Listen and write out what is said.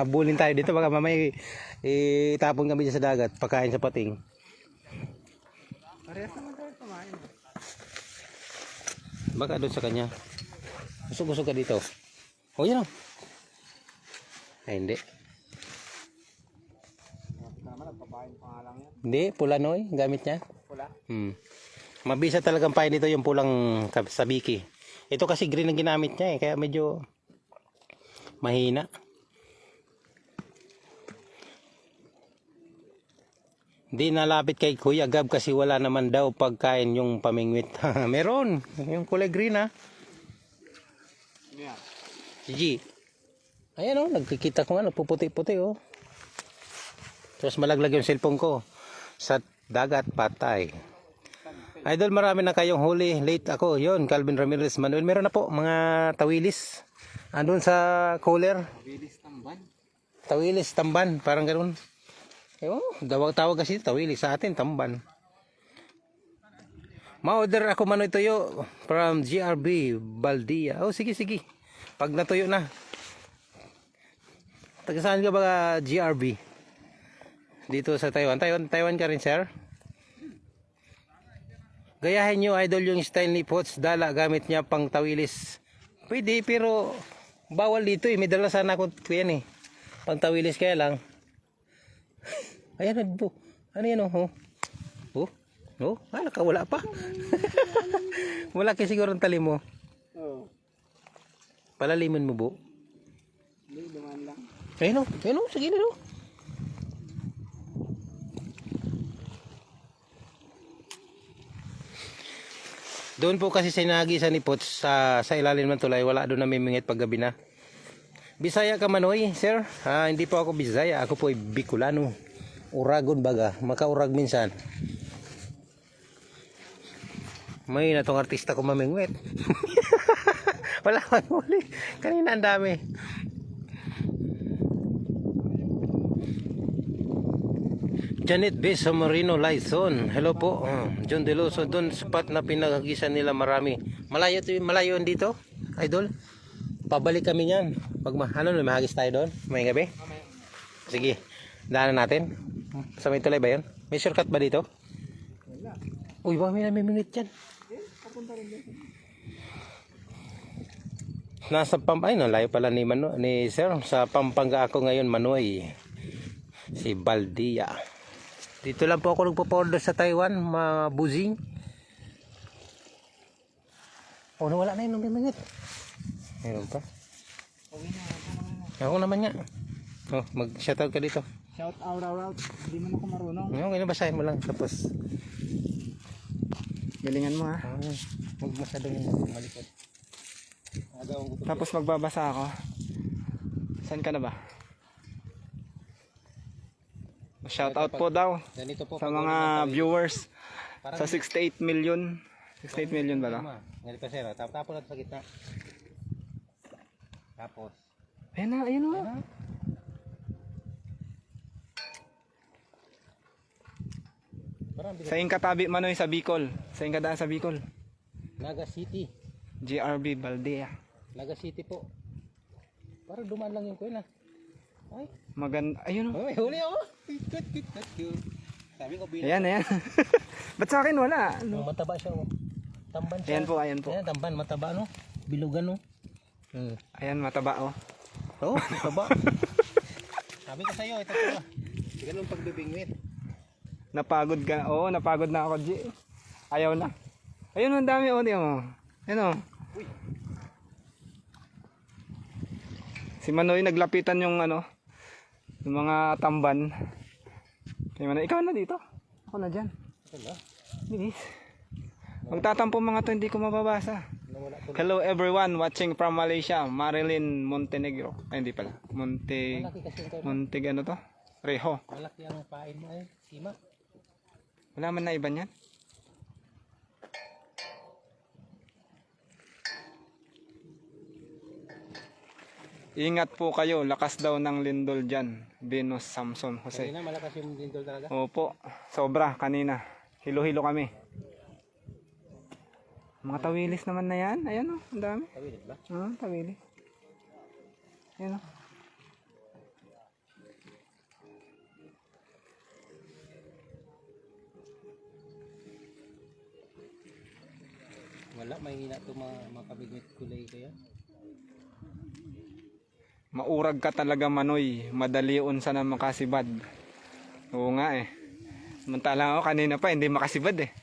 Habulin tayo dito, baka mamaya itapon kami dyan sa dagat, pagkain sa pating. Parehas naman tayo kumain. Baka doon sa kanya. Usog-usog ka dito. O yan o. Ay hindi. Naman, nagpapain pa nga lang yan. Hindi, pula noy, gamit niya. Pula? Mabisa talagang pain dito yung pulang sabiki. Ito kasi green ang ginamit niya kaya medyo mahina. Hindi nalapit kay Kuya Gab kasi wala naman daw pagkain yung pamingwit. Meron, yung kulay green ha. Yeah. Gigi. Ayan o, nagkikita ko nga, nagpuputi-puti o. Tapos malaglag yung cellphone ko. Sa dagat, patay. Idol, marami na kayong huli. Late ako. Yon, Calvin Ramirez Manuel. Meron na po, mga tawilis. Andun sa cooler. Tawilis tamban. Tawilis, tamban. Parang ganun. Ewan, tawag kasi tawilis. Sa atin, tamban. Ma-order ako Manoy Tuyo from GRB Baldia. Oh, sige, sige. Pag natuyo na. Taga saan ka ba GRB? Dito sa Taiwan. Taiwan ka rin, sir? Gayahin nyo, idol, yung style ni Pots Dala. Gamit niya pang tawilis. Pwede, pero bawal dito eh. May dala sana ako yan eh. Pang tawilis kaya lang. Ayan, ano yan oh? Oh, nakawala pa. Malaki siguro ang tali mo. Oo. Palalimin mo, Bu. Hindi, dumaan lang. Ayun oh, sige na oh. Doon po kasi sinagi sa Nipots sa ilalim ng tulay, wala doon namimingit pag gabi na. Bisaya ka Manoy, sir? Hindi po ako Bisaya, ako po ay Bicolano. Uragon baga, makaurag minsan. May na tong artista ko mamingwit. Wala man huli. Kanina ang dami. Janet Beso Marino Laison. Hello po. John Deloso. Doon spot na pinagagisan nila marami. Malayo dito, idol. Pabalik kami niyan. Pag may mahagis tayo doon. May gabi. Sige. Daanan natin. Sa may tulay ba yun? May shortcut ba dito? Wala. Uy, baka may namimingit dyan. Papunta rin dito. Nasa ay no, layo pala ni sir. Sa Pampanga ako ngayon, Manoy. Si Baldia. Dito lang po ako nagpo-order sa Taiwan, mga buzing. Oh, nawala na yun, namimingit. Meron pa. Ako naman nga. Oh, mag-shoutout ka dito. Shout out. Hindi man ako marunong. Okay, basahin mo lang. Tapos, Galingan mo ha. huwag masyadong malikot. Tapos magbabasa ako. Saan ka na ba? Shout out po daw Ganito po, sa mga viewers sa 68 million. 68 million ba daw? Ganito pa sir, tapos natin sa gitna. Tapos. Ayun o. Sa Inkatabi Manoy sa Bicol. Sa Inkadaan sa Bicol. Naga City. GRB Baldea. Naga City po. Para dumaan lang yung coin ah. Ay. Ayun o. May huli ako. Cute. Sabi ko bilang. Ayan. Ba't sa akin wala? Ano? Mataba siya oh. Tamban siya. Ayan po. Ayan, tamban, mataba no. Bilugan no. Ayan, mataba o. Oh, mataba. Sabi ko sa iyo, ito po. Ganun pagbibingwit. Napagod ka. Oo, napagod na ako, G. Ayaw na. Ayun, ang dami o. Ayun o. Si Manoy naglapitan yung yung mga tamban. Si Manoy, ikaw na dito. Ako na dyan. Bilis. Magtatampo mga to, hindi ko mababasa. Hello everyone watching from Malaysia. Marilyn Montenegro. Ay, hindi pala. Monte ano to? Reho. Malaki ang pain mo eh. Sima. Wala man na iba niyan. Ingat po kayo, lakas daw ng lindol dyan. Venus Samson Jose. Kanina malakas yung lindol talaga. Opo, sobra kanina. Hilo-hilo kami. Mga tawilis naman na yan. Ayan o, ang dami. Tawilis ba? Tawilis. Ayan o. Wala, may hina ito makabigit kulay kaya. Maurag ka talaga Manoy, madali unsa na makasibad. Oo nga eh. Samantala ako kanina pa hindi makasibad eh.